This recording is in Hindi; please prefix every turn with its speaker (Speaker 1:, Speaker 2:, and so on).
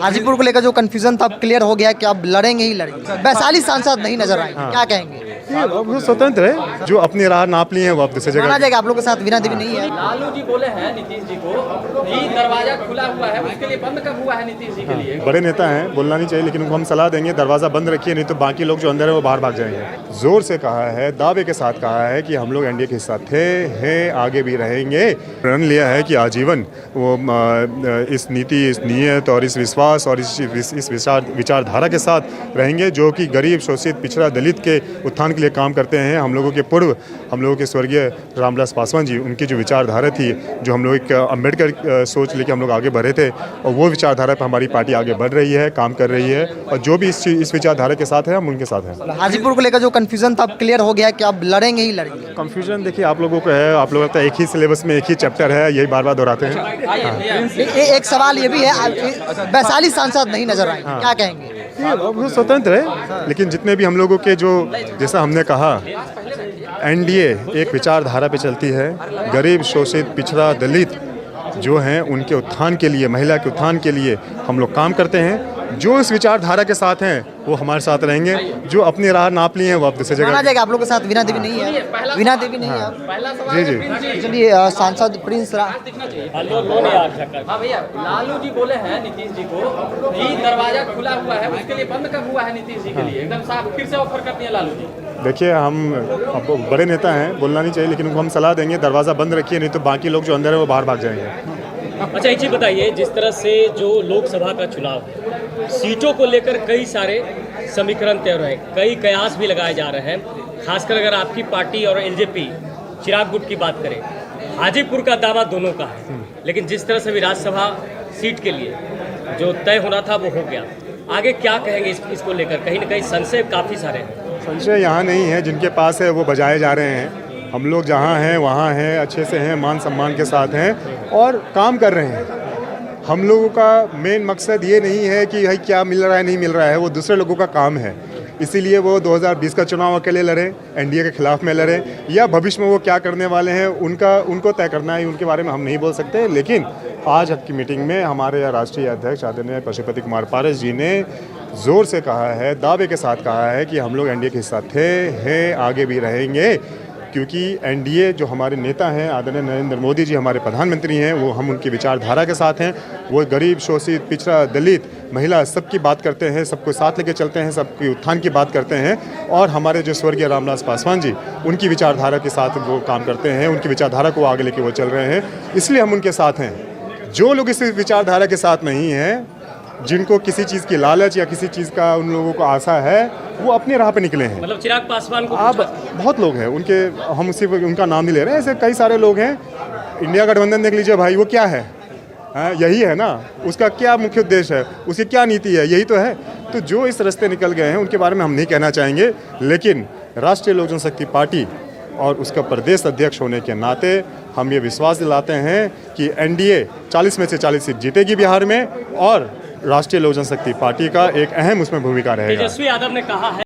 Speaker 1: हाजीपुर को लेकर जो कंफ्यूजन था अब क्लियर हो गया कि अब लड़ेंगे ही लड़ेंगे। वैशाली सांसद नहीं नजर आए, क्या कहेंगे?
Speaker 2: वो स्वतंत्र है, जो अपनी राह नाप लिए हैं वो अब दूसरी जगह।
Speaker 1: माना जाएगा आप लोग के साथ वीना देवी नहीं है।
Speaker 3: लालू जी बोले हैं नीतीश जी को कि दरवाजा खुला हुआ है, उसके लिए बंद कब हुआ है नीतीश जी के लिए?
Speaker 2: बड़े नेता हैं, बोलना नहीं चाहिए, लेकिन उनको हम सलाह देंगे दरवाजा बंद रखिए, नहीं तो बाकी लोग जो अंदर है वो बाहर भाग जाएंगे। जोर से कहा है, दावे के साथ कहा है कि हम लोग एनडीए के हिस्सा थे, हैं, आगे भी रहेंगे। प्रण लिया है कि आजीवन वो इस नीति, इस नीयत और इस विश्वास और इस विचारधारा के साथ रहेंगे, जो कि गरीब, शोषित, पिछड़ा, दलित के उत्थान के लिए काम करते हैं। हम लोगों के पूर्व, हम लोगों के स्वर्गीय रामविलास पासवान जी, उनकी जो विचारधारा थी, जो हम लोग एक अम्बेडकर सोच लेके हम लोग आगे बढ़े थे, और वो विचारधारा पर हमारी पार्टी आगे बढ़ रही है, काम कर रही है, और जो भी इस विचारधारा के साथ है हम उनके साथ हैं।
Speaker 1: हाजीपुर को लेकर जो कंफ्यूजन था अब क्लियर हो गया कि अब लड़ेंगे ही लड़ेंगे।
Speaker 2: कंफ्यूजन देखिए आप लोगों को है, आप लोग लगता है एक ही सिलेबस में एक ही चैप्टर है, यही बार बार दोहराते हैं।
Speaker 1: एक सवाल ये भी है, वैशाली सांसद नहीं नजर आए, क्या कहेंगे?
Speaker 2: वो स्वतंत्र है, लेकिन जितने भी हम लोगों के जो, जैसा हमने कहा, एनडीए एक विचारधारा पे चलती है। गरीब, शोषित, पिछड़ा, दलित जो हैं उनके उत्थान के लिए, महिला के उत्थान के लिए हम लोग काम करते हैं। जो इस विचारधारा के साथ हैं वो हमारे साथ रहेंगे, जो अपनी राह नाप लिए हैं वो अब दूसरी जगह।
Speaker 1: माना जाएगा आप लोग के साथ वीना देवी नहीं है। वीना देवी नहीं है।
Speaker 2: जी।
Speaker 1: चलिए सांसद प्रिंस
Speaker 3: हाँ भैया, लालू जी बोले हैं नीतीश जी को कि दरवाजा खुला हुआ है, उसके लिए बंद कब हुआ है नीतीश जी के लिए? एकदम साफ फिर से ऑफर कर दिया लालू जी।
Speaker 2: देखिए हम अब बड़े नेता हैं, बोलना नहीं चाहिए, लेकिन उनको हम सलाह देंगे दरवाज़ा बंद रखिए, नहीं तो बाकी लोग जो अंदर है वो बाहर भाग जाएंगे।
Speaker 4: अच्छा, एक चीज़ बताइए, जिस तरह से जो लोकसभा का चुनाव है, सीटों को लेकर कई सारे समीकरण तय हो रहे हैं, कई कयास भी लगाए जा रहे हैं, खासकर अगर आपकी पार्टी और एलजेपी चिराग गुट की बात करें, हाजीपुर का दावा दोनों का है, लेकिन जिस तरह से भी राज्यसभा सीट के लिए जो तय होना था वो हो गया। आगे क्या कहेंगे इसको लेकर? कहीं ना कहीं संशय काफ़ी सारे हैं।
Speaker 2: संशय यहाँ नहीं है, जिनके पास है वो बजाए जा रहे हैं। हम लोग जहाँ हैं वहाँ हैं, अच्छे से हैं, मान सम्मान के साथ हैं और काम कर रहे हैं। हम लोगों का मेन मकसद ये नहीं है कि भाई क्या मिल रहा है नहीं मिल रहा है, वो दूसरे लोगों का काम है। इसीलिए वो 2020 का चुनाव अकेले लड़े, एनडीए के खिलाफ में लड़े, या भविष्य में वो क्या करने वाले हैं उनको तय करना है, उनके बारे में हम नहीं बोल सकते। लेकिन आज की मीटिंग में हमारे राष्ट्रीय अध्यक्ष आदरणीय पशुपति कुमार पारस जी ने ज़ोर से कहा है, दावे के साथ कहा है कि हम लोग एनडीए के हिस्सा थे, हैं, आगे भी रहेंगे। क्योंकि एनडीए जो हमारे नेता हैं, आदरणीय नरेंद्र मोदी जी हमारे प्रधानमंत्री हैं, वो हम उनकी विचारधारा के साथ हैं। वो गरीब, शोषित, पिछड़ा, दलित, महिला सबकी बात करते हैं, सबको साथ लेके चलते हैं, सबकी उत्थान की बात करते हैं। और हमारे जो स्वर्गीय रामविलास पासवान जी, उनकी विचारधारा के साथ वो काम करते हैं, उनकी विचारधारा को आगे लेके वो चल रहे हैं, इसलिए हम उनके साथ हैं। जो लोग इस विचारधारा के साथ नहीं हैं, जिनको किसी चीज़ की लालच या किसी चीज़ का उन लोगों को आशा है, वो अपने राह पे निकले हैं।
Speaker 4: मतलब चिराग पासवान को
Speaker 2: आप बहुत लोग हैं उनके, हम उनका नाम नहीं ले रहे हैं, ऐसे कई सारे लोग हैं। इंडिया गठबंधन देख लीजिए भाई, वो क्या है? यही है ना, उसका क्या मुख्य उद्देश्य है, उसकी क्या नीति है, यही तो है। तो जो इस रास्ते निकल गए हैं उनके बारे में हम नहीं कहना चाहेंगे, लेकिन राष्ट्रीय लोक जनशक्ति पार्टी और उसका प्रदेश अध्यक्ष होने के नाते हम ये विश्वास दिलाते हैं कि एनडीए 40 में से 40 सीट जीतेगी बिहार में, और राष्ट्रीय लोक जनशक्ति पार्टी का एक अहम उसमें भूमिका रहेगा।
Speaker 4: तेजस्वी यादव ने कहा है